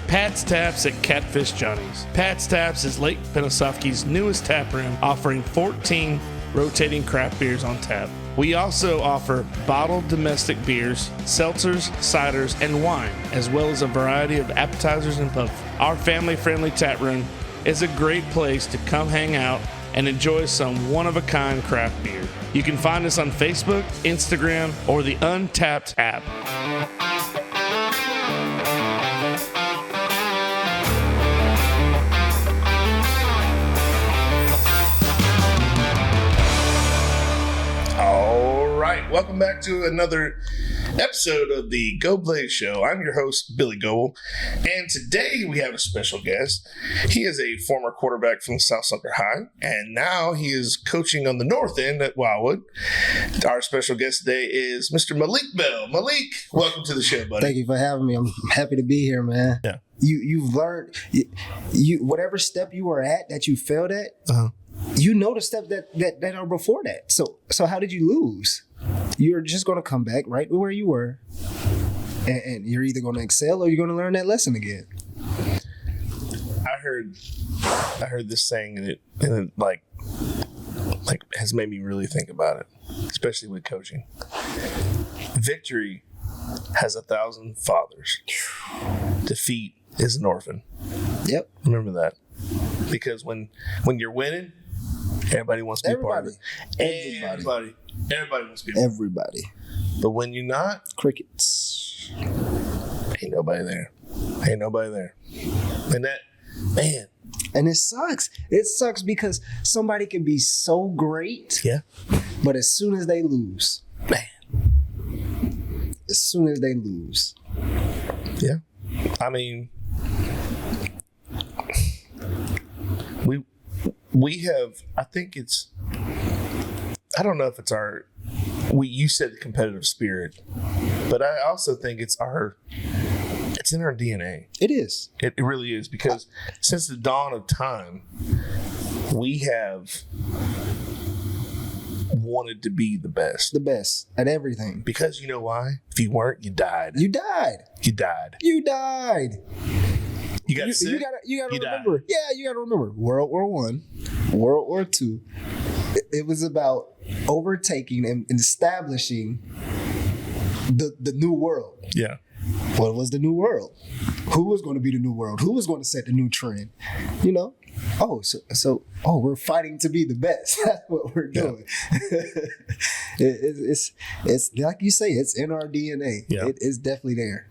Pat's Taps at Catfish Johnny's. Pat's Taps is Lake Penosofsky's newest tap room, offering 14 rotating craft beers on tap. We also offer bottled domestic beers, seltzers, ciders, and wine, as well as a variety of appetizers and puff. Our family-friendly tap room is a great place to come hang out and enjoy some one-of-a-kind craft beer. You can find us on Facebook, Instagram, or the Untapped app. Welcome back to another episode of the Goblay Show. I'm your host, Billy Goble, and today we have a special guest. He is a former quarterback from South Sucker High, and now he is coaching on the north end at Wildwood. Our special guest today is Mr. Malik Bell. Malik, welcome to the show, buddy. Thank you for having me. I'm happy to be here, man. Yeah. You've learned, whatever step you were at that you failed at, you know the steps that are before that. So how did you lose? You're just going to come back right where you were, and you're either going to excel or you're going to learn that lesson again. I heard this saying, and it like has made me really think about it, especially with coaching. Victory has 1,000 fathers. Defeat is an orphan. Yep. Remember that, because when you're winning, everybody wants to be part of it. Everybody wants to be Everybody. But when you're not, crickets. Ain't nobody there. And that, man. And it sucks. It sucks because somebody can be so great. Yeah. But as soon as they lose. Man. As soon as they lose. Yeah. I mean, we have, I think it's, I don't know if it's you said competitive spirit, but I also think it's in our DNA. It is. It really is, because since the dawn of time, we have wanted to be the best. The best at everything. Because you know why? If you weren't, you died. You died. You died. You died. You got sick. You gotta remember. Died. Yeah, you gotta remember. World War I, World War II. It was about overtaking and establishing the new world. Yeah. What was the new world? Who was going to be the new world? Who was going to set the new trend? You know? So we're fighting to be the best. That's what we're doing. Yeah. It's like you say, it's in our DNA. Yeah. It's definitely there.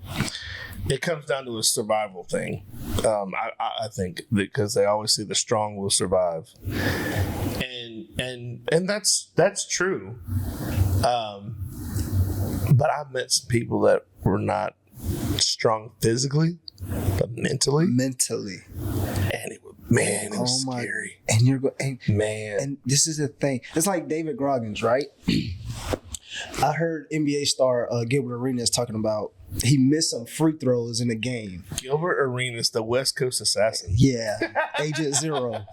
It comes down to a survival thing. I think, because they always say the strong will survive. And that's true. But I've met some people that were not strong physically, but mentally. And it was scary. And this is the thing. It's like David Groggins, right? I heard NBA star Gilbert Arenas talking about he missed some free throws in the game. Gilbert Arenas, the West Coast assassin. Yeah. Agent Zero.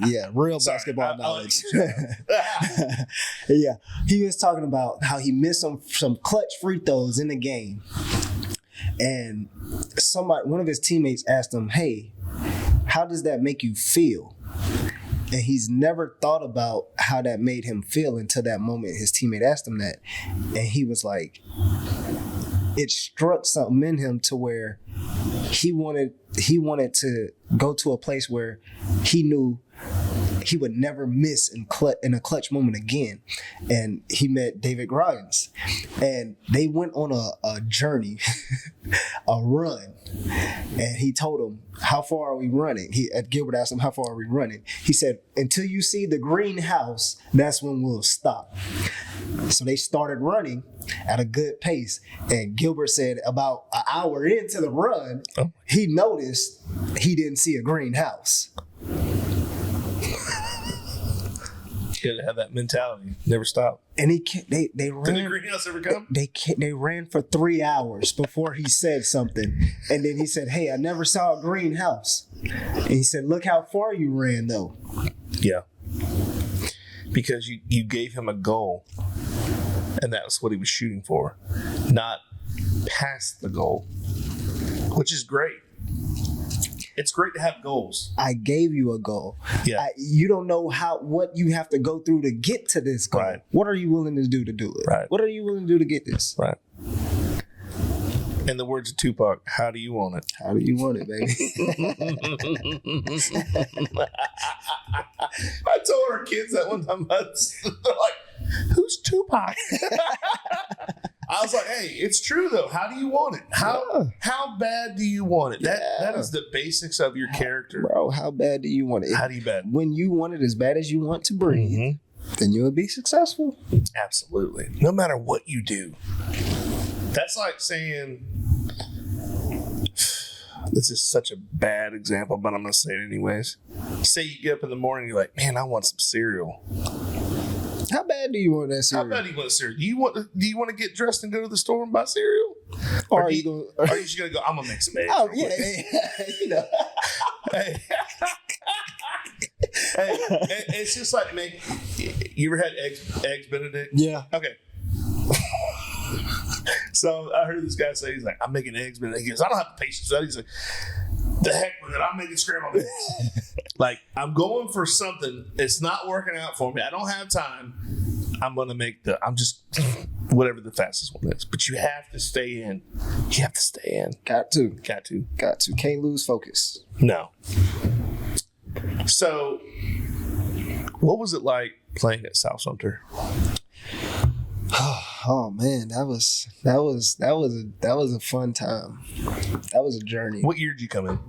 Yeah. Real basketball knowledge. Yeah. He was talking about how he missed some clutch free throws in the game. And one of his teammates asked him, "Hey, how does that make you feel?" And he's never thought about how that made him feel until that moment his teammate asked him that. And he was like, it struck something in him to where he wanted to go to a place where he knew he would never miss in a clutch moment again. And he met David Groggins. And they went on a journey, a run. And he told him, "How far are we running?" Gilbert asked him, "How far are we running?" He said, "Until you see the greenhouse, that's when we'll stop." So they started running at a good pace. And Gilbert said about an hour into the run, he noticed he didn't see a greenhouse. You gotta have that mentality. Never stop. And they ran. Did the greenhouse ever come? They ran for 3 hours before he said something. And then he said, "Hey, I never saw a greenhouse." And he said, "Look how far you ran, though." Yeah. Because you gave him a goal, and that was what he was shooting for. Not past the goal, which is great. It's great to have goals. I gave you a goal. Yeah. You don't know what you have to go through to get to this goal. Right. What are you willing to do it? Right. What are you willing to do to get this? Right. In the words of Tupac, how do you want it? How do you want it, baby? I told our kids that one time. They're like, who's Tupac? I was like, hey, it's true though. How do you want it? How bad do you want it? That is the basics of your character. Bro, how bad do you want it? How do you bad? When you want it as bad as you want to breathe, then you will be successful. Absolutely. No matter what you do. That's like saying, this is such a bad example, but I'm going to say it anyways. Say you get up in the morning, you're like, man, I want some cereal. How bad do you want that cereal? How bad do you want cereal? Do you want to get dressed and go to the store and buy cereal? Or are you just going to go, I'm going to make some eggs? Oh, yeah. You know. Hey. Hey, it's just like, man, you ever had eggs Benedict? Yeah. Okay. So I heard this guy say, he's like, I'm making eggs Benedict. He goes, I don't have the patience for that. He's like, the heck with it, I'm making scrambled eggs. Like, I'm going for something. It's not working out for me. I don't have time. I'm going to make whatever the fastest one is. But you have to stay in. You have to stay in. Got to. Can't lose focus. No. So, what was it like playing at South Sumter? Oh man, that was a fun time. That was a journey. What year did you come in?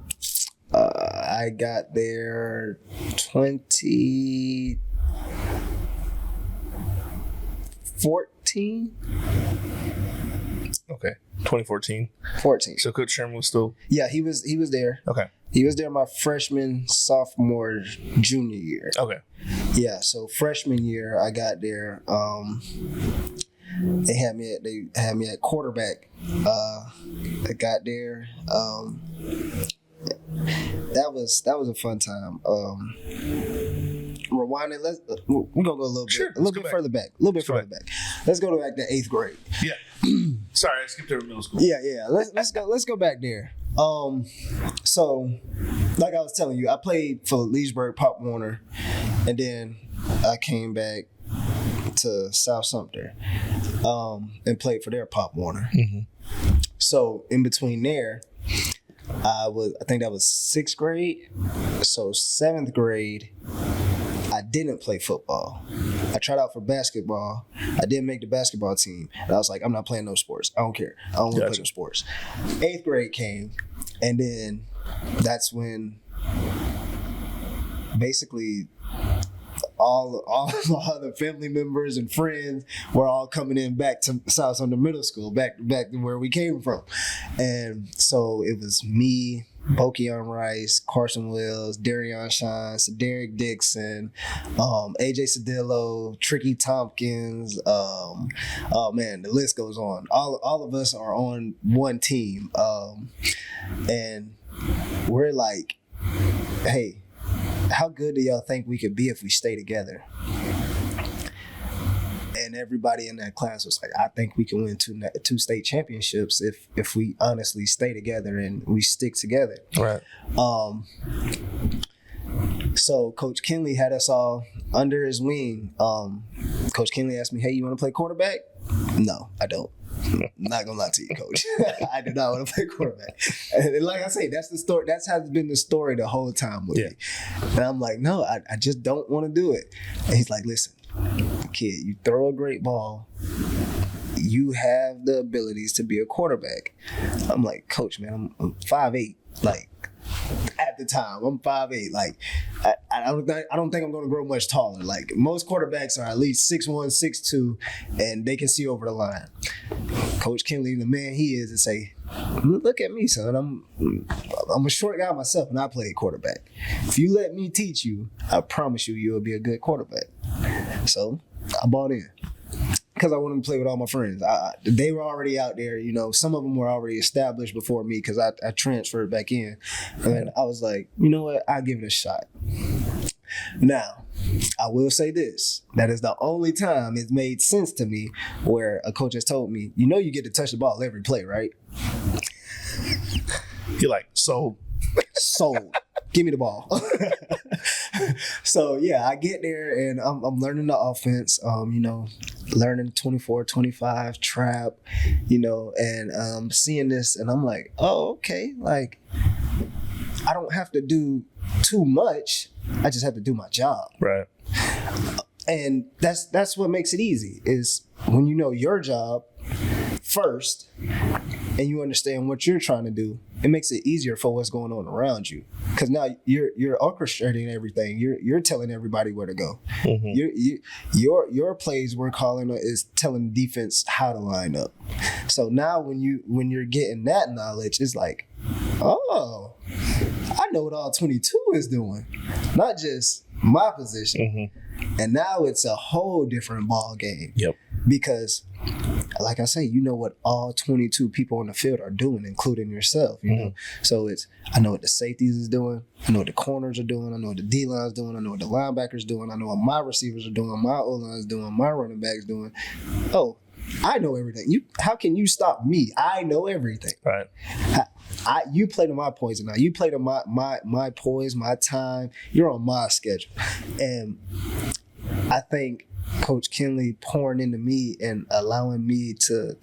I got there 2014. Okay, 2014. 14. So Coach Sherman was still. Yeah, he was there. Okay. He was there my freshman, sophomore, junior year. Okay. Yeah, so freshman year I got there. They had me at quarterback. I got there. That was a fun time. Rewinding, we're gonna go a little bit further back. Let's go back to 8th grade. Yeah. Sorry, I skipped over middle school. Yeah. Let's go back there. So like I was telling you, I played for Leesburg Pop Warner, and then I came back to South Sumter and played for their Pop Warner. Mm-hmm. So in between there, I think that was 6th grade. So 7th grade, I didn't play football. I tried out for basketball. I didn't make the basketball team. And I was like, I'm not playing no sports. I don't care. I don't want to play no sports. 8th grade came, and then that's when basically all the family members and friends were all coming in back to South Sumter Middle School, back to where we came from. And so it was me, Bokeon Rice, Carson Wells, Darion Shines, Derek Dixon, AJ Cedillo, Tricky Tompkins. Oh man, the list goes on. All of us are on one team. And we're like, hey, how good do y'all think we could be if we stay together? And everybody in that class was like, I think we can win two state championships if we honestly stay together and we stick together. Right. So Coach Kinley had us all under his wing. Coach Kinley asked me, hey, you want to play quarterback? No, I don't. I'm not gonna lie to you, Coach. I do not want to play quarterback. And like I say, that's the story. That's has been the story the whole time with me. And I'm like, no, I just don't want to do it. And he's like, listen, kid, you throw a great ball. You have the abilities to be a quarterback. I'm like, Coach, man, I'm 5'8". Like, at the time, I'm 5'8". Like, I don't think I'm going to grow much taller. Like, most quarterbacks are at least 6'1", 6'2", and they can see over the line. Coach Kinley, the man he is, and say, look at me, son. I'm a short guy myself, and I played quarterback. If you let me teach you, I promise you'll be a good quarterback. So I bought in. Because I wanted to play with all my friends. They were already out there, you know. Some of them were already established before me because I transferred back in. And I was like, you know what? I'll give it a shot. Now, I will say this. That is the only time it's made sense to me where a coach has told me, you know you get to touch the ball every play, right? You're like, sold. Sold. Give me the ball. So yeah, I get there and I'm learning the offense. Learning 24-25 trap, and seeing this, and I'm like, oh, okay, like I don't have to do too much. I just have to do my job. Right. And that's what makes it easy, is when you know your job first and you understand what you're trying to do, it makes it easier for what's going on around you. Because now you're orchestrating everything. You're telling everybody where to go. Mm-hmm. Your plays we're calling is telling the defense how to line up. So now when you're getting that knowledge, it's like, oh, I know what all 22 is doing, not just my position. Mm-hmm. And now it's a whole different ball game. Yep. Because, like I say, you know what all 22 people on the field are doing, including yourself. You know, so I know what the safeties is doing. I know what the corners are doing. I know what the D line's doing. I know what the linebackers doing. I know what my receivers are doing. My O line's doing. My running backs doing. Oh, I know everything. How can you stop me? I know everything. Right. You play to my poison now. You play to my poise, my time. You're on my schedule, and I think Coach Kinley pouring into me and allowing me to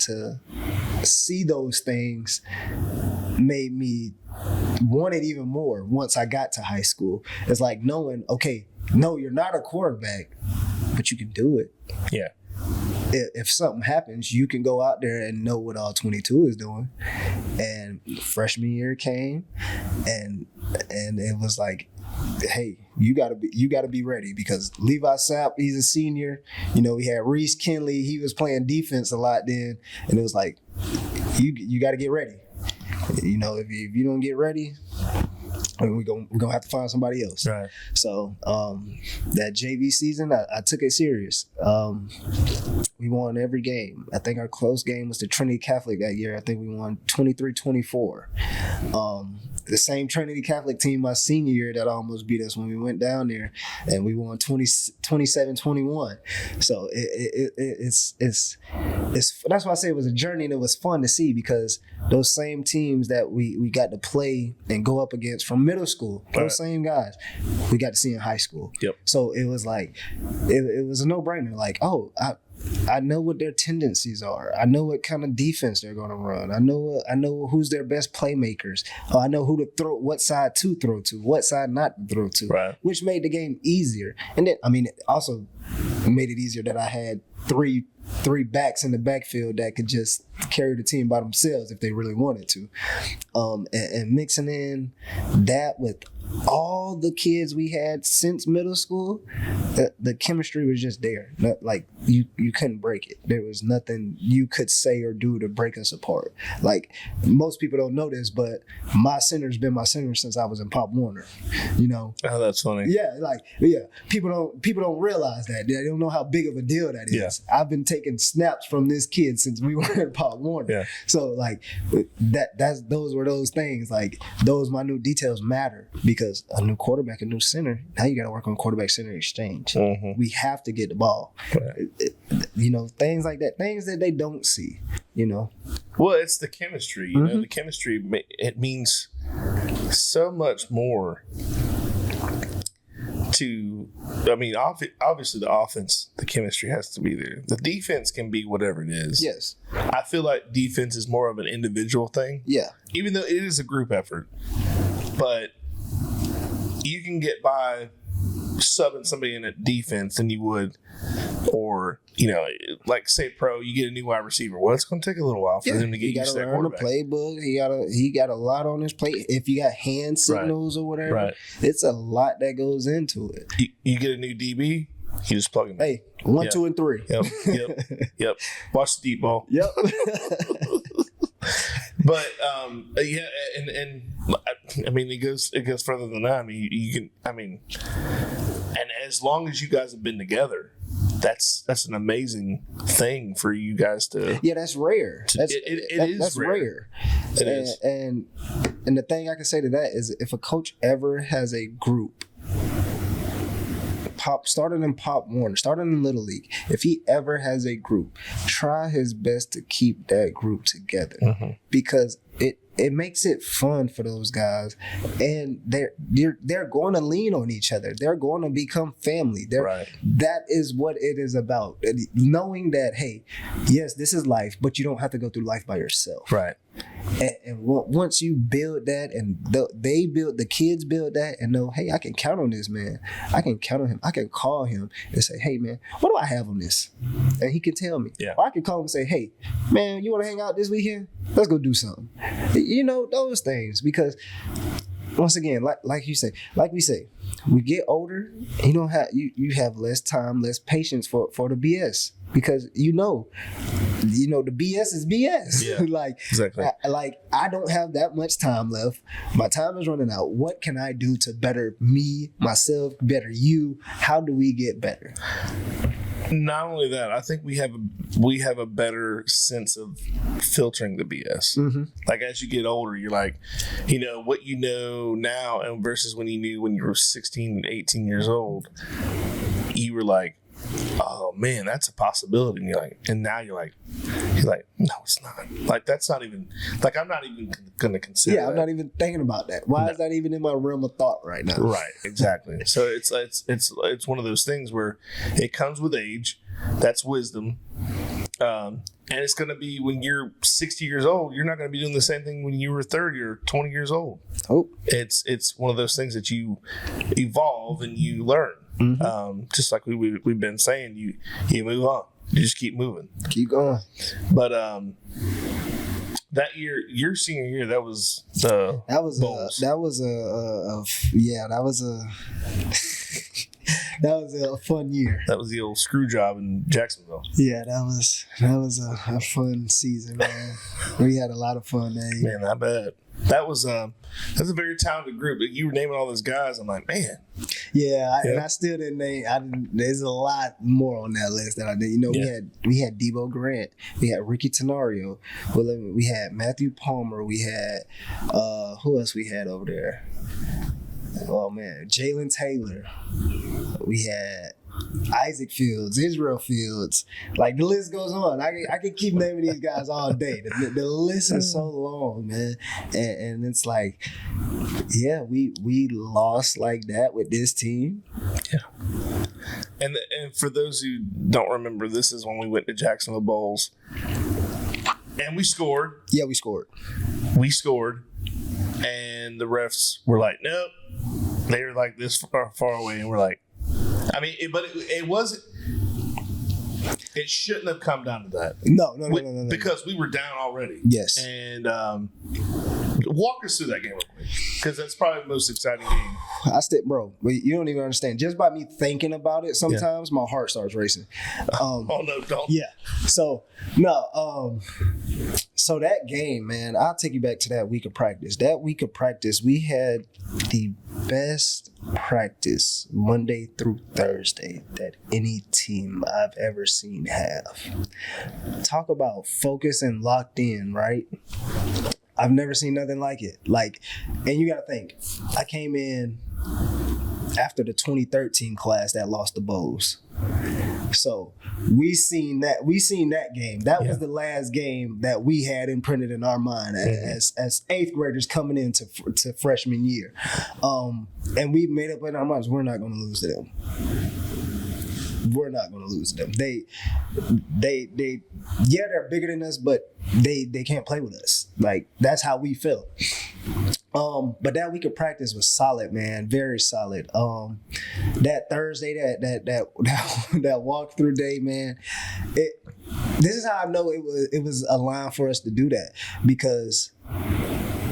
see those things made me want it even more once I got to high school. It's like knowing, okay, no, you're not a quarterback, but you can do it. Yeah. If something happens, you can go out there and know what all 22 is doing. And freshman year came, and it was like, hey, you gotta be ready, because Levi Sapp, he's a senior. We had Reese Kinley, he was playing defense a lot then, and it was like, you got to get ready. If you don't get ready, we're gonna have to find somebody else. Right. So that JV season, I took it serious. We won every game. I think our close game was the Trinity Catholic that year. I think we won 23-24. The same Trinity Catholic team my senior year that almost beat us when we went down there, and we won 27-21. So it's that's why I say it was a journey, and it was fun to see, because those same teams that we got to play and go up against from middle school, those same guys, we got to see in high school. Yep. So it was like, it was a no-brainer. Like, oh, I know what their tendencies are. I know what kind of defense they're going to run. I know who's their best playmakers. I know who to throw, what side to throw to, what side not to throw to, right, which made the game easier. And then, it also made it easier that I had three backs in the backfield that could just carry the team by themselves if they really wanted to. And mixing in that with all the kids we had since middle school, the chemistry was just there. Like you couldn't break it. There was nothing you could say or do to break us apart. Like, most people don't know this, but my center's been my center since I was in Pop Warner. Oh, that's funny. Yeah. People don't realize that. They don't know how big of a deal that is. Yeah. I've been taking snaps from this kid since we were in Pop Warner. Yeah. So like those were those things. Like, those minute details matter, because a new quarterback, a new center, now you got to work on quarterback center exchange. Mm-hmm. We have to get the ball. Right. Things like that, things that they don't see. Well, it's the chemistry. Mm-hmm. The chemistry, it means so much more to, obviously the offense, the chemistry has to be there. The defense can be whatever it is. Yes. I feel like defense is more of an individual thing. Yeah. Even though it is a group effort. But you can get by subbing somebody in at defense than you would, or like say pro, you get a new wide receiver. Well, it's going to take a little while for them to get used to that quarterback. He got to learn the playbook. He got a lot on his plate. If you got hand signals or whatever, it's a lot that goes into it. You get a new DB, you just plug him in. Hey, 1, 2, and 3. Yep. Watch the deep ball. Yep. But it goes further than that. And as long as you guys have been together, that's an amazing thing for you guys to. Yeah, that's rare. That's rare. It is. And the thing I can say to that is, if a coach ever has a group, starting in Pop Warner, starting in Little League, if he ever has a group, try his best to keep that group together. Mm-hmm. Because it makes it fun for those guys, and they're going to lean on each other. They're going to become family. Right. That is what it is about. Knowing that, hey, yes, this is life, but you don't have to go through life by yourself. Right. And once you build that, and the kids build that, and know, hey, I can count on this man. I can count on him. I can call him and say, hey, man, what do I have on this? And he can tell me. Yeah. Or I can call him and say, hey, man, you want to hang out this weekend? Let's go do something. You know, those things. Because once again, like we say, we get older. You don't have you have less time, less patience for the BS, because you know the BS is BS. Yeah, like exactly. I don't have that much time left. My time is running out. What can I do to better me, myself, better you? How do we get better? Not only that, I think we have a better sense of filtering the BS. Mm-hmm. Like as you get older, you're like, you know, what you know now and versus when you knew when you were 16, 18 years old, you were like, oh man, that's a possibility. And now you're like, no, it's not. Like that's not even, like I'm not even going to consider. Yeah, I'm not even thinking about that. Why is that even in my realm of thought right now? Right, exactly. So it's one of those things where it comes with age. That's wisdom. And it's going to be when you're 60 years old, you're not going to be doing the same thing when you were 30 or 20 years old. Oh, it's one of those things that you evolve and you learn. mm-hmm. Just like we've been saying, you move on. You just keep moving. Keep going. But that year, your senior year, that was a fun year. That was the old screw job in Jacksonville. Yeah, that was a fun season, man. We had a lot of fun that year. Man, I bet. That's a very talented group. You were naming all those guys. I'm like, man. Yeah, and I still didn't name. There's a lot more on that list that I did. You know, we had Debo Grant, we had Ricky Tenorio, we had Matthew Palmer, we had who else we had over there? Oh man, Jalen Taylor. We had Isaac Fields, Israel Fields. Like the list goes on. I can keep naming these guys all day. The list is so long, man. And it's like, yeah, we lost like that with this team. Yeah. And for those who don't remember, this is when we went to Jacksonville Bowls. And we scored. Yeah, we scored. And the refs were like, nope. They were like this far away, and we're like, I mean, it wasn't. It shouldn't have come down to that. No. Because we were down already. Yes. And walk us through that game, because that's probably the most exciting game. Bro, you don't even understand. Just by me thinking about it, sometimes my heart starts racing. Oh no, don't. Yeah. So so that game, man, I'll take you back to that week of practice. That week of practice, we had the best practice Monday through Thursday that any team I've ever seen have. Talk about focus and locked in, right? I've never seen nothing like it. And you got to think, I came in after the 2013 class that lost the Bowls. So we seen that game. That was the last game that we had imprinted in our mind as eighth graders coming into freshman year. And we made up in our minds, we're not going to lose to them. We're not going to lose to them. They're bigger than us, but they can't play with us. Like, that's how we felt. But that week of practice was solid, man. Very solid. That Thursday, that walkthrough day, man. This is how I know it was a line for us to do that, because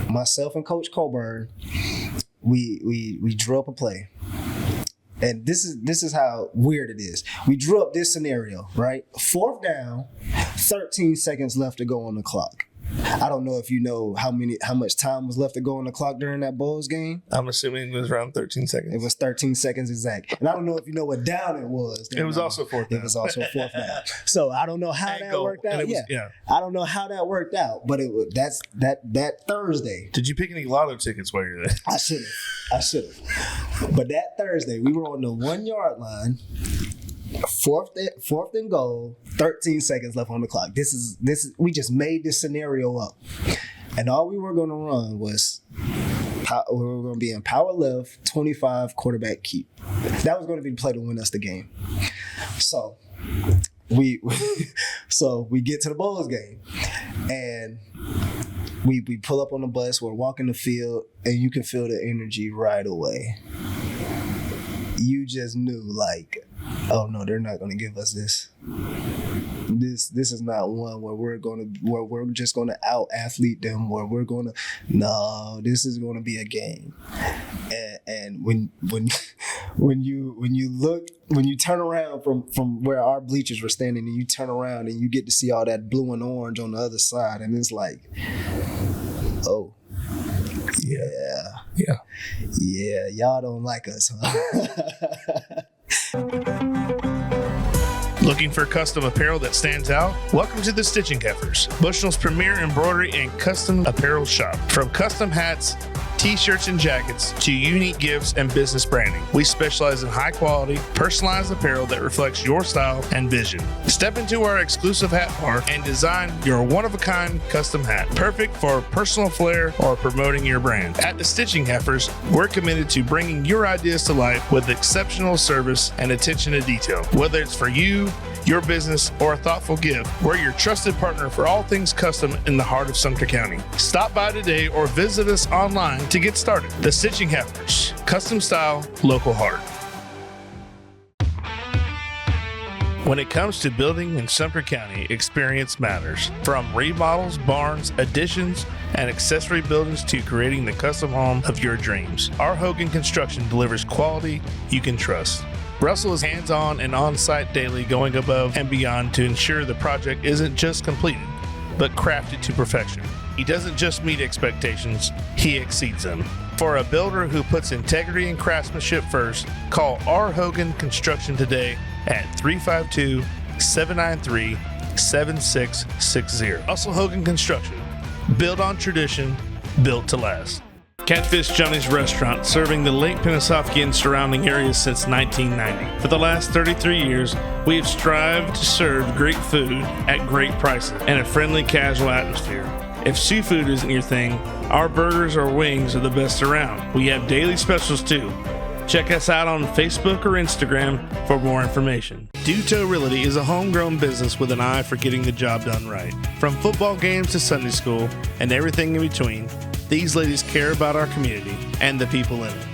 myself and Coach Coburn, we drew up a play. And this is how weird it is. We drew up this scenario, right? 4th down, 13 seconds left to go on the clock. I don't know if you know how much time was left to go on the clock during that Bulls game. I'm assuming it was around 13 seconds. It was 13 seconds exact. And I don't know if you know what down it was. It was also 4th down. It was also 4th down. So I don't know how that worked out. I don't know how that worked out, but that Thursday. Did you pick any lotto tickets while you were there? I should have. But that Thursday, we were on the 1 yard line. 4th and goal, 13 seconds left on the clock. This is we just made this scenario up. And all we were going to run was we were going to be in power left, 25 quarterback keep. That was going to be the play to win us the game. So we get to the Bulls game, and we pull up on the bus. We're walking the field, and you can feel the energy right away. You just knew, like, oh no, they're not going to give us this. This is not one where we're just going to out athlete them, where we're going to. No, this is going to be a game. And when you turn around from where our bleachers were standing, and you turn around and you get to see all that blue and orange on the other side, and it's like, oh. Yeah, y'all don't like us, huh? Looking for custom apparel that stands out? Welcome to the Stitching Heifers, Bushnell's premier embroidery and custom apparel shop. From custom hats, t-shirts and jackets to unique gifts and business branding, we specialize in high quality, personalized apparel that reflects your style and vision. Step into our exclusive hat bar and design your one-of-a-kind custom hat, perfect for personal flair or promoting your brand. At the Stitching Heifers, we're committed to bringing your ideas to life with exceptional service and attention to detail. Whether it's for you, your business, or a thoughtful gift, we're your trusted partner for all things custom in the heart of Sumter County. Stop by today or visit us online to get started. The Stitching Heifers, custom style, local heart. When it comes to building in Sumter County, experience matters. From remodels, barns, additions, and accessory buildings to creating the custom home of your dreams, our Hogan Construction delivers quality you can trust. Russell is hands-on and on-site daily, going above and beyond to ensure the project isn't just completed, but crafted to perfection. He doesn't just meet expectations, he exceeds them. For a builder who puts integrity and craftsmanship first, call R. Hogan Construction today at 352-793-7660. Russell Hogan Construction. Built on tradition, built to last. Catfish Johnny's Restaurant, serving the Lake Pennsauken and surrounding areas since 1990. For the last 33 years, we have strived to serve great food at great prices and a friendly, casual atmosphere. If seafood isn't your thing, our burgers or wings are the best around. We have daily specials too. Check us out on Facebook or Instagram for more information. Duto Realty is a homegrown business with an eye for getting the job done right. From football games to Sunday school and everything in between, these ladies care about our community and the people in it,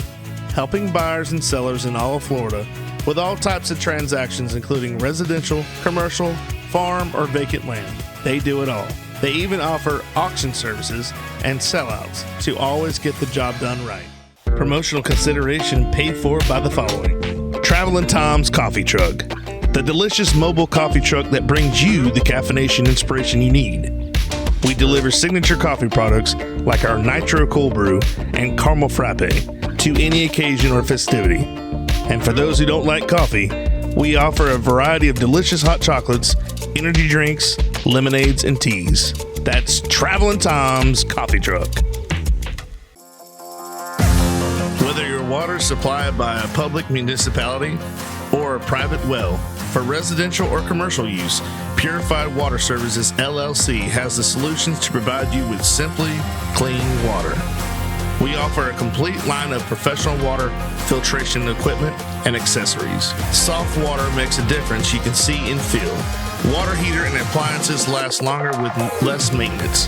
helping buyers and sellers in all of Florida with all types of transactions, including residential, commercial, farm, or vacant land. They do it all. They even offer auction services and sellouts to always get the job done right. Promotional consideration paid for by the following: Travelin' Tom's Coffee Truck, the delicious mobile coffee truck that brings you the caffeination inspiration you need. We deliver signature coffee products like our Nitro Cold Brew and Caramel Frappe to any occasion or festivity. And for those who don't like coffee, we offer a variety of delicious hot chocolates, energy drinks, lemonades, and teas. That's Travelin' Tom's Coffee Truck. Whether your water is supplied by a public municipality or a private well, for residential or commercial use, Purified Water Services LLC has the solutions to provide you with simply clean water. We offer a complete line of professional water filtration equipment and accessories. Soft water makes a difference you can see and feel. Water heater and appliances last longer with less maintenance.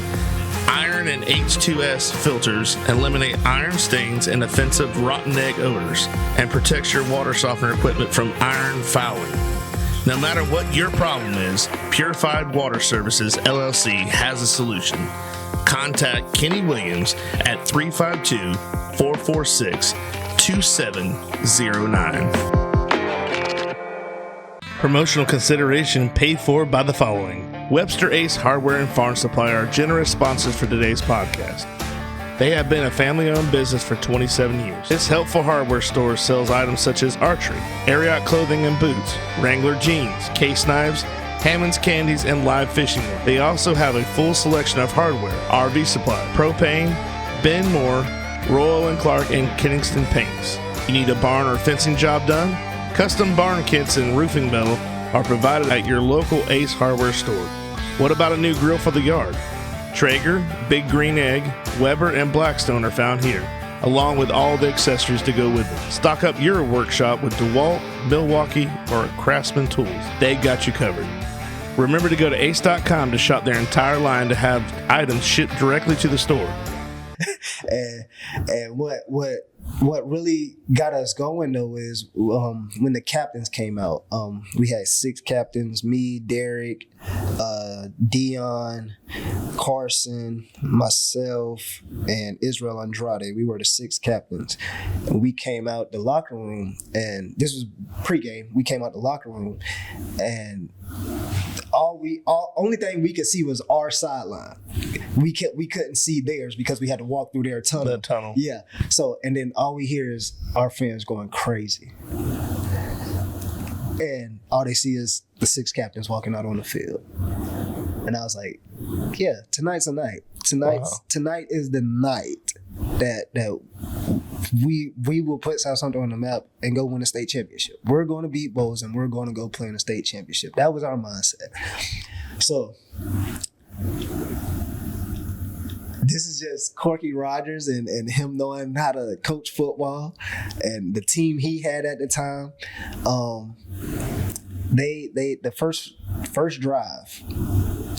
Iron and H2S filters eliminate iron stains and offensive rotten egg odors and protects your water softener equipment from iron fouling. No matter what your problem is, Purified Water Services LLC has a solution. Contact Kenny Williams at 352-446-2709. Promotional consideration paid for by the following: Webster Ace Hardware and Farm Supply are generous sponsors for today's podcast. They have been a family-owned business for 27 years. This helpful hardware store sells items such as archery, Ariat clothing and boots, Wrangler jeans, case knives, Hammond's candies, and live fishing gear. They also have a full selection of hardware, RV supply, propane, Ben Moore, Royal & Clark, and Kingston paints. You need a barn or fencing job done? Custom barn kits and roofing metal are provided at your local Ace Hardware store. What about a new grill for the yard? Traeger, Big Green Egg, Weber, and Blackstone are found here, along with all the accessories to go with them. Stock up your workshop with DeWalt, Milwaukee, or Craftsman tools. They got you covered. Remember to go to ace.com to shop their entire line to have items shipped directly to the store. and what really got us going though is when the captains came out. We had 6 captains: me, Derek, Dion, Carson, myself, and Israel Andrade. We were the 6 captains, and we came out the locker room, and this was pregame. We came out the locker room, and only thing we could see was our sideline. We couldn't see theirs because we had to walk through their tunnel. The tunnel. Yeah. So, and then all we hear is our fans going crazy. And all they see is the 6 captains walking out on the field. And I was like, yeah, tonight's a night. Tonight is the night that we will put Southampton on the map and go win a state championship. We're going to beat Bowes and we're going to go play in a state championship. That was our mindset. So this is just Corky Rogers and him knowing how to coach football and the team he had at the time. The first drive,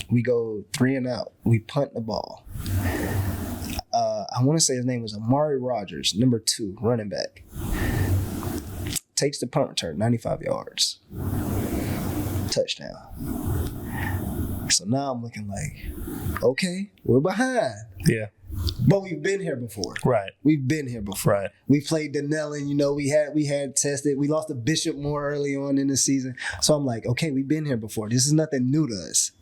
we go 3 and out. We punt the ball. I want to say his name was Amari Rogers, number 2, running back. Takes the punt return, 95 yards. Touchdown. So now I'm looking like, okay, we're behind. Yeah. But we've been here before. Right. We've been here before. Right. We played Denellen, we had tested. We lost to Bishop more early on in the season. So I'm like, okay, we've been here before. This is nothing new to us.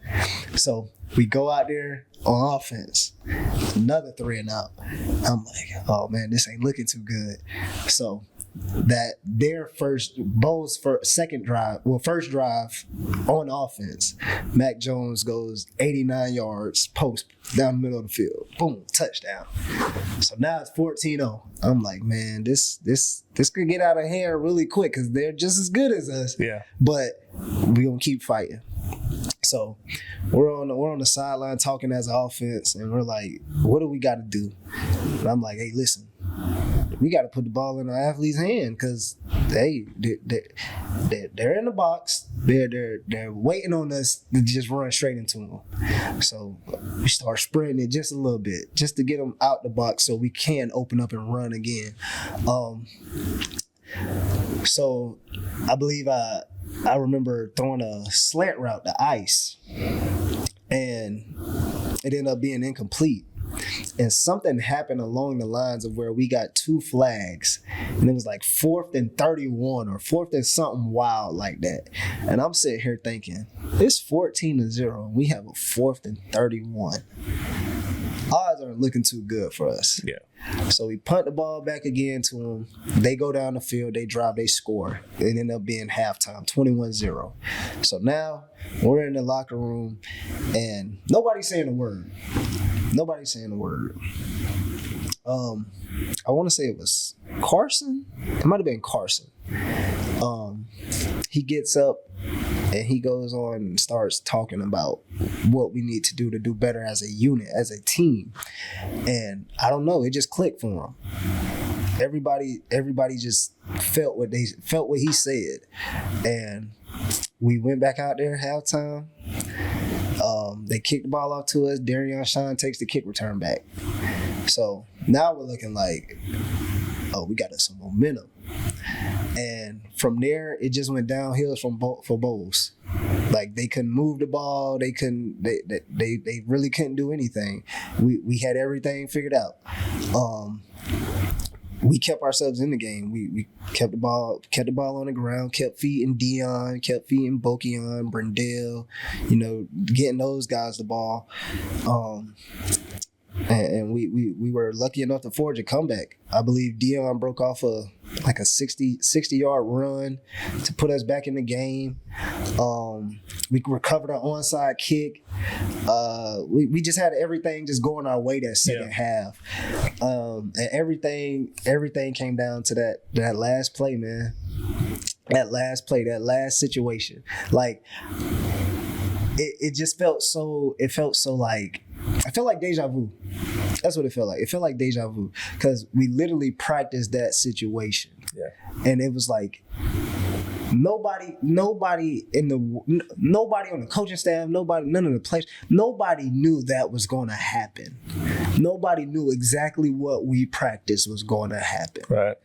So we go out there on offense. Another 3 and out. I'm like, oh man, this ain't looking too good. So that their Bowes' second drive on offense, Mac Jones goes 89 yards post down the middle of the field. Boom, touchdown. So now it's 14-0. I'm like, man, this could get out of hand really quick because they're just as good as us. Yeah. But we're gonna keep fighting. So we're on the sideline talking as an offense, and we're like, what do we got to do? And I'm like, hey, listen, we got to put the ball in our athlete's hand because they're in the box. They're waiting on us to just run straight into them. So we start sprinting it just a little bit, just to get them out the box so we can open up and run again. So I believe I remember throwing a slant route to Ice, and it ended up being incomplete. And something happened along the lines of where we got 2 flags, and it was like 4th and 31 or 4th and something wild like that. And I'm sitting here thinking, it's 14-0, and we have a 4th and 31. Odds aren't looking too good for us. Yeah. So we punt the ball back again to them. They go down the field, they drive, they score. It ended up being halftime, 21-0. So now we're in the locker room, and nobody's saying a word. Nobody's saying a word. I want to say it was Carson. It might have been Carson. He gets up and he goes on and starts talking about what we need to do better as a unit, as a team. And I don't know, it just clicked for him. Everybody just felt what he said. And we went back out there at halftime. They kicked the ball off to us. Darion Shine takes the kick return back. So now we're looking like, oh, we got us some momentum. And from there, it just went downhill for Bowes. Like, they couldn't move the ball. They really couldn't do anything. We had everything figured out. We kept ourselves in the game. We kept the ball on the ground, kept feeding Dion, kept feeding Bokion, Brendel, getting those guys the ball. And we were lucky enough to forge a comeback. I believe Dion broke off a 60-yard run to put us back in the game. We recovered our onside kick. We just had everything just going our way that second half. And everything came down to that last play, man. That last play, that last situation. Like, it just felt so like I feel like deja vu. That's what it felt like. It felt like deja vu because we literally practiced that situation. Yeah. And it was like nobody on the coaching staff, none of the players, nobody knew that was going to happen. Nobody knew exactly what we practiced was going to happen. Right.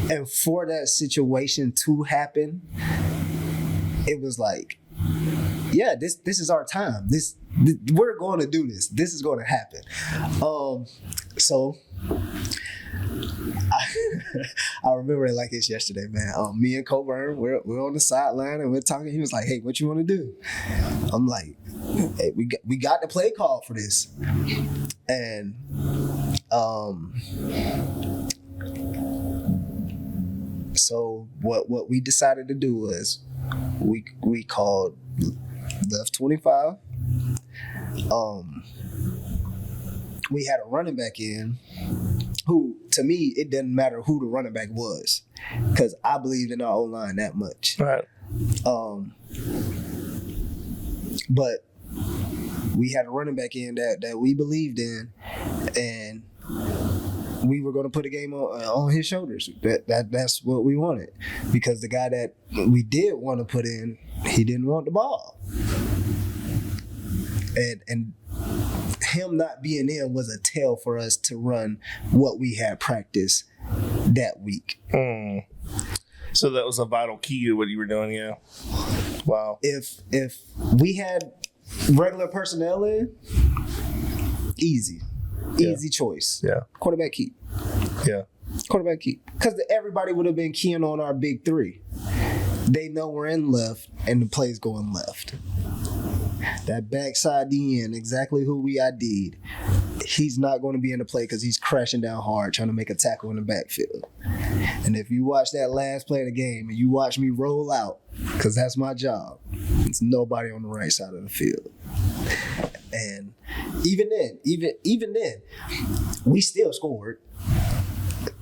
And for that situation to happen, it was like, yeah, this is our time. This we're going to do this. This is going to happen. So I remember it like it's yesterday, man. Me and Coburn, we're on the sideline and we're talking. He was like, "Hey, what you want to do?" I'm like, "Hey, we got the play call for this," and so what we decided to do was we called left 25. We had a running back in who, to me, it didn't matter who the running back was because I believed in our O-line that much. Right. But we had a running back in that we believed in, and we were going to put a game on his shoulders. That's what we wanted because the guy that we did want to put in, he didn't want the ball. And him not being in was a tell for us to run what we had practiced that week. So that was a vital key to what you were doing, yeah. Wow. If we had regular personnel in, easy choice. Yeah. Quarterback keep. Yeah. Quarterback keep. Because everybody would have been keying on our big three. They know we're in left, and the play's going left. That backside DN, exactly who we ID'd, he's not going to be in the play because he's crashing down hard trying to make a tackle in the backfield. And if you watch that last play of the game and you watch me roll out, because that's my job, it's nobody on the right side of the field. And even then, we still scored.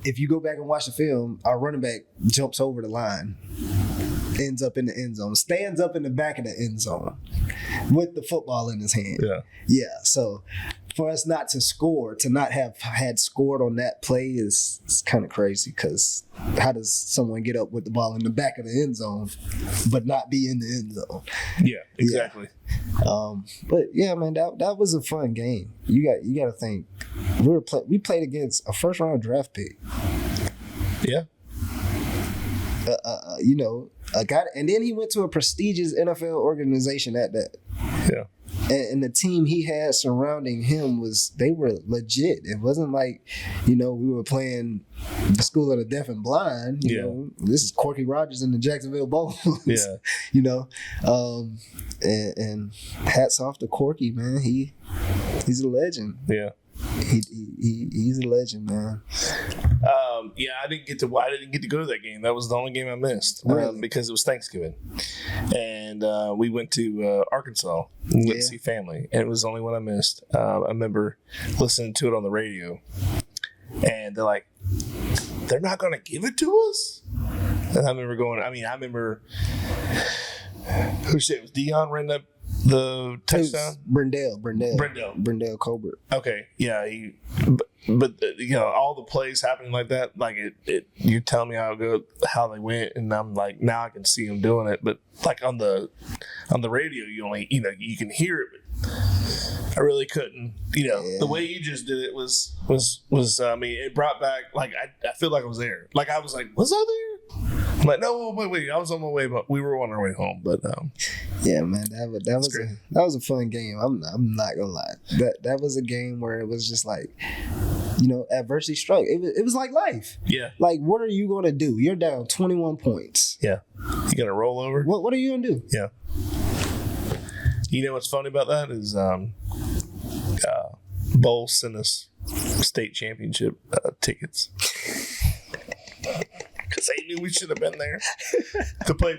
If you go back and watch the film, our running back jumps over the line, ends up in the end zone, stands up in the back of the end zone with the football in his hand. Yeah. So for us not to score, to not have had scored on that play is kind of crazy because how does someone get up with the ball in the back of the end zone but not be in the end zone? Yeah, exactly. Yeah. But yeah, man, that was a fun game. You got to think we played against a first round draft pick. Yeah. A guy, and then he went to a prestigious NFL organization at that. Yeah. And the team he had surrounding him they were legit. It wasn't like, we were playing the School of the Deaf and Blind. You know, this is Corky Rogers and the Jacksonville Bulls. Yeah. And hats off to Corky, man. He's a legend. Yeah. He's a legend, man. I didn't get to go to that game. That was the only game I missed because it was Thanksgiving, and we went to Arkansas. We went to see family, and it was the only one I missed. I remember listening to it on the radio, and they're like, "They're not going to give it to us." And I remember going. I remember who said it was Dion ran up the touchdown. Brendel Colbert. Okay, yeah, but all the plays happening like that, like it you're telling me how they went, and I'm like, now I can see them doing it, but like on the radio, you only you can hear it, but I really couldn't. The way you just did it was it brought back, like I feel like I was there, like I was like, was I there? I'm like, no, wait, I was on my way, but we were on our way home. But yeah, man, that was a fun game. I'm not gonna lie, that was a game where it was just like, adversity struck. It was like life. Yeah. Like, what are you gonna do? You're down 21 points. Yeah. You gonna roll over? What are you gonna do? Yeah. You know what's funny about that is Bowl sent us state championship tickets. Because they knew we should have been there to play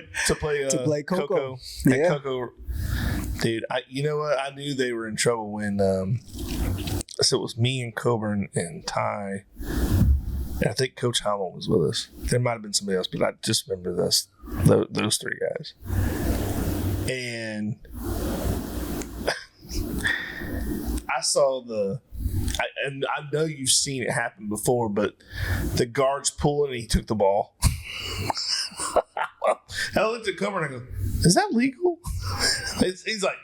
Coco. Yeah. Coco, dude. You know what? I knew they were in trouble when so it was me and Coburn and Ty, and I think Coach Hamill was with us. There might have been somebody else, but I just remember those three guys. And I I saw and I know you've seen it happen before, but the guard's pulling and he took the ball. I looked at Comer and I go, is that legal? He's like,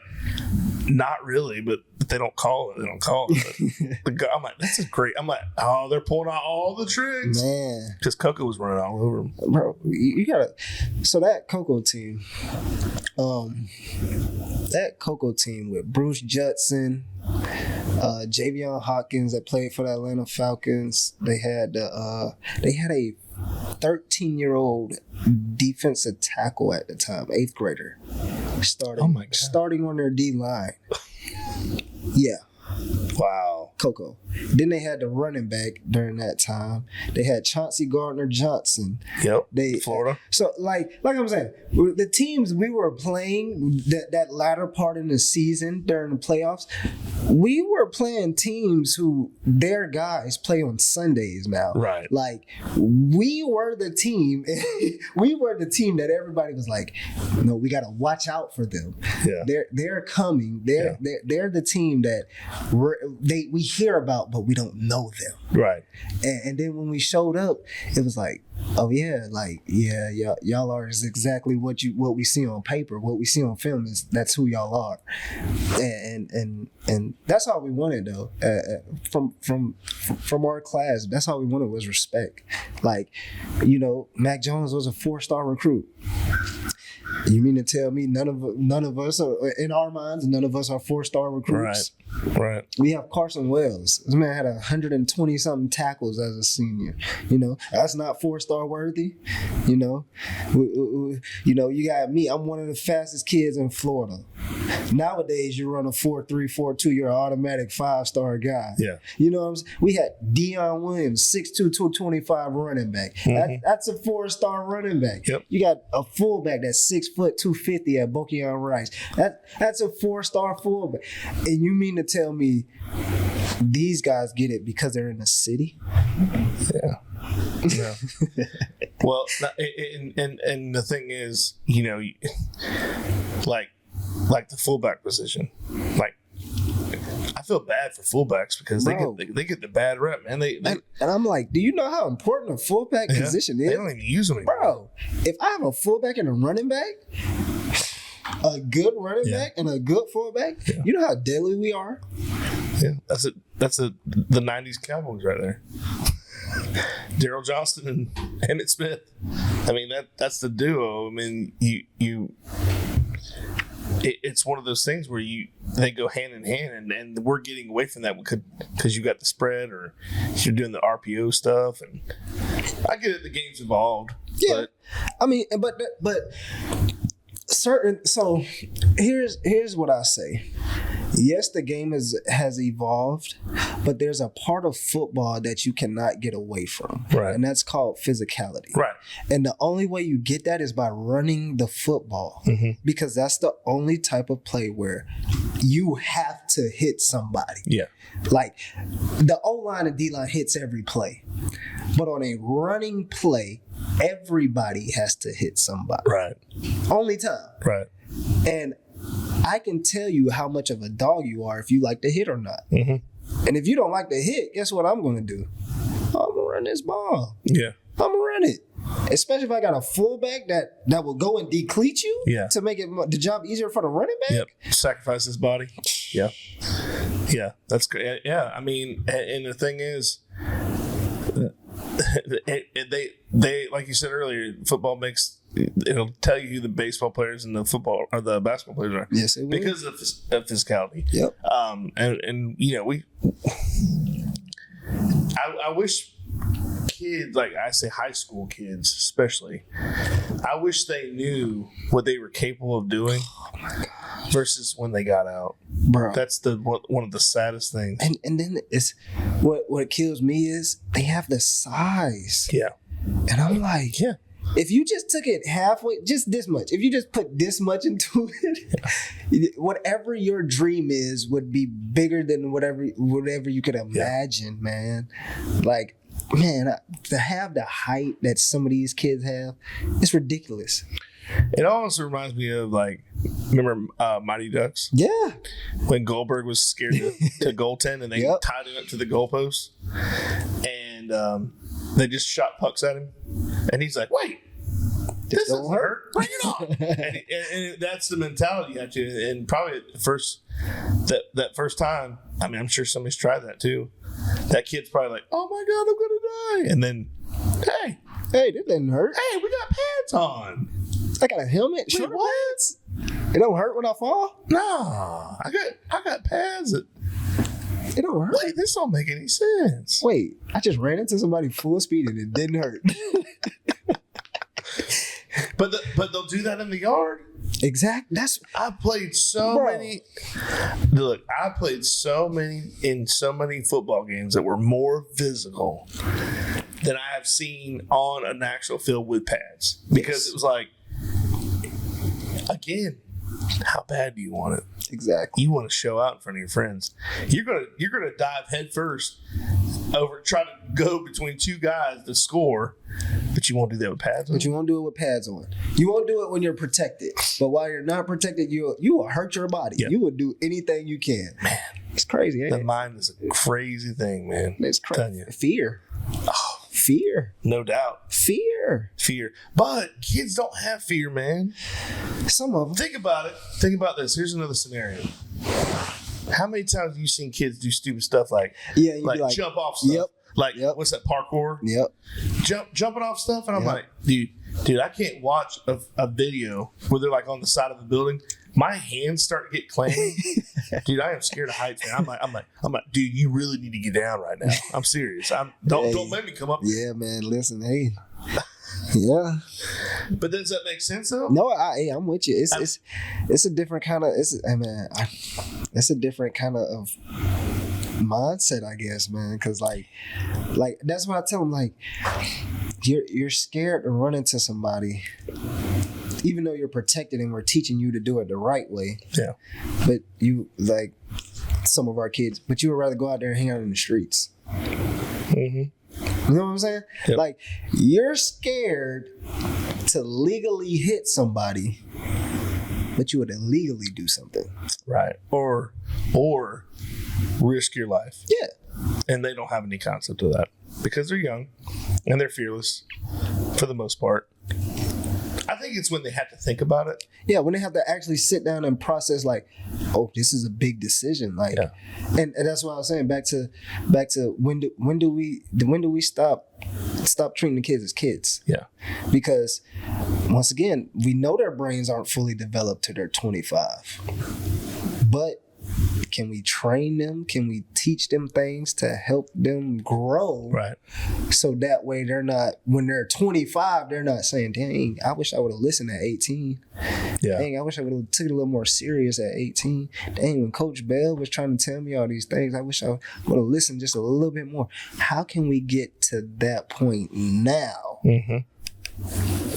not really, but if they don't call it, they don't call it. I'm like, this is great. I'm like, oh, they're pulling out all the tricks. Man. Because Coco was running all over him. Bro, you gotta. So that Coco team, with Bruce Judson, Javion Hawkins that played for the Atlanta Falcons. They had a 13-year-old defensive tackle at the time, 8th grader, starting on their D line. Yeah. Wow. Coco. Then they had the running back during that time. They had Chauncey Gardner-Johnson. Yep. Florida. So like I'm saying, the teams we were playing that latter part in the season during the playoffs, we were playing teams who their guys play on Sundays now. Right. Like we were the team. We were the team that everybody was like, no, we got to watch out for them. Yeah. They're coming. They're the team that we hear about, but we don't know them. Right. And then when we showed up, it was like, oh yeah, y'all are exactly what we see on paper, what we see on film that's who y'all are, and that's all we wanted though. From our class, that's all we wanted was respect. Like, Mac Jones was a 4-star recruit. You mean to tell me none of us are, in our minds, none of us are 4-star recruits? Right. We have Carson Wells. This man had 120 something tackles as a senior. That's not 4-star worthy. You got me. I'm one of the fastest kids in Florida. Nowadays, you run a 4.3, 4.2, you're an automatic 5-star guy. Yeah. You know what I'm saying? We had Deion Williams, 6'2", 225 running back. Mm-hmm. That's a 4-star running back. Yep. You got a fullback that's 6 foot 250 at Bokeon Rice. That's a 4-star fullback. And you mean to tell me these guys get it because they're in the city? Yeah. Well, and the thing is, like the fullback position, like I feel bad for fullbacks because they get the bad rep, man. And I'm like, do you know how important a fullback position is? They don't even use them anymore. Bro, if I have a fullback and a running back, a good running back and a good fullback, you know how deadly we are? Yeah, that's it. That's the 90s Cowboys right there. Daryl Johnston and Emmett Smith. I mean, that's the duo. I mean, it's one of those things where they go hand in hand, and we're getting away from that because you got the spread or you're doing the RPO stuff, and I get it. The game's evolved. Yeah, but, I mean, but certain. So here's what I say. Yes, the game has evolved, but there's a part of football that you cannot get away from. Right. And that's called physicality. Right. And the only way you get that is by running the football. Mm-hmm. Because that's the only type of play where you have to hit somebody. Yeah. Like the O-line and D-line hits every play. But on a running play, everybody has to hit somebody. Right. Only time. Right. And I can tell you how much of a dog you are if you like to hit or not. Mm-hmm. And if you don't like to hit, guess what I'm going to do? I'm going to run this ball. Yeah. I'm going to run it. Especially if I got a fullback that will go and decleat you to make the job easier for the running back. Yep. Sacrifice his body. Yeah. Yeah. That's great. Yeah. I mean, and the thing is, they like you said earlier, football it'll tell you who the baseball players and the football or the basketball players are. Yes, it will. Because of physicality. Yep. And I wish kids, like I say high school kids especially, I wish they knew what they were capable of doing versus when they got out. Bro. That's one of the saddest things. And then it's what kills me is they have the size. Yeah. And I'm like, if you just took it halfway, just this much, if you just put this much into it, whatever your dream is would be bigger than whatever you could imagine, man. Like, man, to have the height that some of these kids have, it's ridiculous. It also reminds me of like Remember Mighty Ducks? Yeah. When Goldberg was scared to goaltend and they Yep. tied him up to the goalpost. And they just shot pucks at him. And he's like, wait, this don't doesn't hurt. Bring it on. and that's the mentality you have to. And probably at first, that first time, I mean, I'm sure somebody's tried that too. That kid's probably like, oh my God, I'm going to die. And then, hey, that didn't hurt. hey, we got pads on. I got a helmet. Wait, Shoulder what? pads. It don't hurt when I fall. Nah, I got pads. It don't hurt. Wait, this don't make any sense. Wait, I just ran into somebody full speed and it didn't hurt. But they'll do that in the yard. Exactly. That's I played so Bro. many. Look, I played so many football games that were more physical than I have seen on an actual field with pads because Yes. it was like, again, how bad do you want it? exactly. You want to show out in front of your friends. You're gonna dive head first over try to go between two guys to score, but you won't do that with pads on. But you won't do it with pads on. You won't do it when you're protected. But while you're not protected, you will hurt your body. Yeah. You will do anything you can. Man, it's crazy. Ain't the it? mind is a crazy thing, man. It's Telling crazy. you. Fear. Oh, Fear. no doubt. Fear. Fear. But kids don't have fear, man. Some of them. Think about it. Think about this. Here's another scenario. How many times have you seen kids do stupid stuff like Yeah, you like, be like, jump off stuff? Yep. Like Yep. what's that, parkour? Yep. Jumping off stuff, and I'm Yep. like, dude, I can't watch a video where they're like on the side of the building. My hands start to get clammy. Dude, I am scared of heights, man. I'm like, dude, you really need to get down right now. I'm serious. Don't make me come up. Yeah, man. Listen, hey. Yeah. But does that make sense though? No, I'm with you. It's a different kind of it's a different kind of mindset, I guess, man. Because like that's what I tell them. Like you're scared to run into somebody, even though you're protected and we're teaching you to do it the right way. Yeah. But you like some of our kids, but you would rather go out there and hang out in the streets. Mm-hmm. You know what I'm saying? Yep. Like, you're scared to legally hit somebody, but you would illegally do something. Right. Or risk your life. Yeah. And they don't have any concept of that because they're young and they're fearless for the most part. I think it's when they have to think about it. Yeah, when they have to actually sit down and process, like, oh, this is a big decision. Like, Yeah. and that's what I was saying. Back to when do we stop treating the kids as kids? Yeah. Because once again, we know their brains aren't fully developed till they're 25. But can we train them? Can we teach them things to help them grow? Right. So that way they're not, when they're 25, they're not saying, dang, I wish I would have listened at 18. Yeah. Dang, I wish I would have took it a little more serious at 18. Dang, when Coach Bell was trying to tell me all these things, I wish I would have listened just a little bit more. How can we get to that point now? Mm-hmm.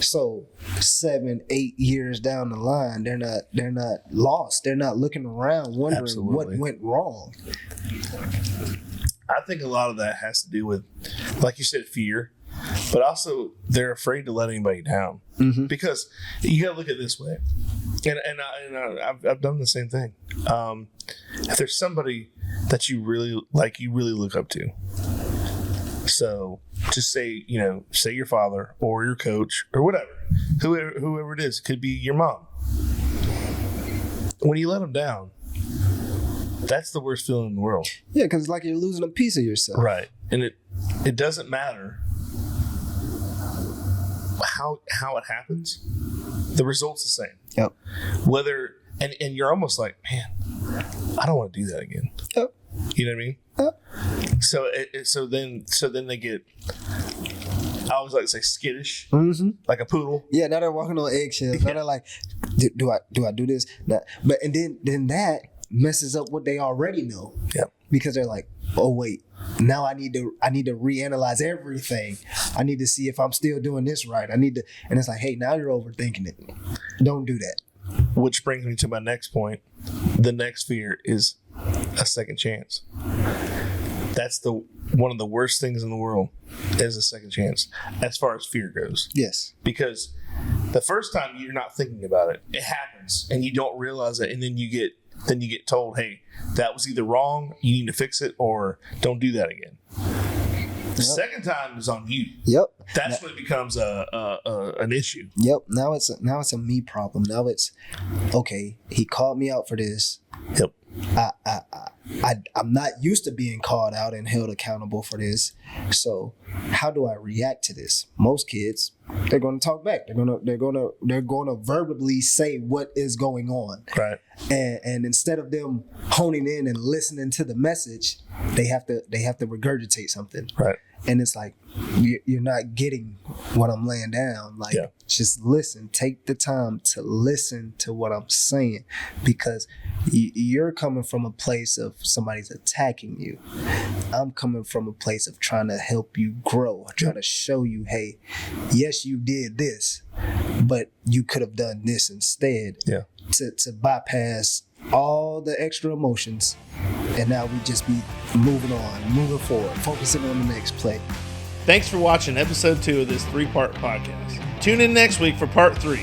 So 7-8 years down the line, they're not lost. They're not looking around wondering Absolutely. what went wrong. I think a lot of that has to do with, like you said, fear, but also they're afraid to let anybody down. Mm-hmm. Because you got to look at it this way, and I've done the same thing. If there's somebody that you really look up to, so just say your father or your coach or whatever, whoever it is, it could be your mom. When you let them down, that's the worst feeling in the world. Yeah, because it's like you're losing a piece of yourself. Right. And it doesn't matter how it happens. The result's the same. Yep. Whether and you're almost like, man, I don't want to do that again. Yep. You know what I mean? Yep. So then they get, I always like to say, skittish, Mm-hmm. like a poodle. Yeah, now they're walking on eggshells. Now they're like, do I do this? Nah. But and then that messes up what they already know. Yep. Because they're like, oh wait, now I need to reanalyze everything. I need to see if I'm still doing this right. And it's like, hey, now you're overthinking it. Don't do that. Which brings me to my next point. The next fear is a second chance. That's one of the worst things in the world is a second chance as far as fear goes. Yes. Because The first time you're not thinking about it. It happens and you don't realize it, and then you get told, hey, that was either wrong, you need to fix it, or don't do that again. The second time is on you. Yep. That's when it becomes an issue. Yep. Now it's a me problem. Now it's okay. He called me out for this. Yep. I'm not used to being called out and held accountable for this. So how do I react to this? Most kids, they're going to talk back. They're going to verbally say what is going on. Right. And instead of them honing in and listening to the message, they have to regurgitate something. Right. And it's like, you're not getting what I'm laying down. Like, just listen. Take the time to listen to what I'm saying, because you're coming from a place of somebody's attacking you. I'm coming from a place of trying to help you grow, trying to show you, hey, yes, you did this, but you could have done this instead. Yeah. To bypass all the extra emotions, and now we just be moving forward, focusing on the next play. Thanks for watching episode 2 of this 3-part podcast. Tune in next week for part 3.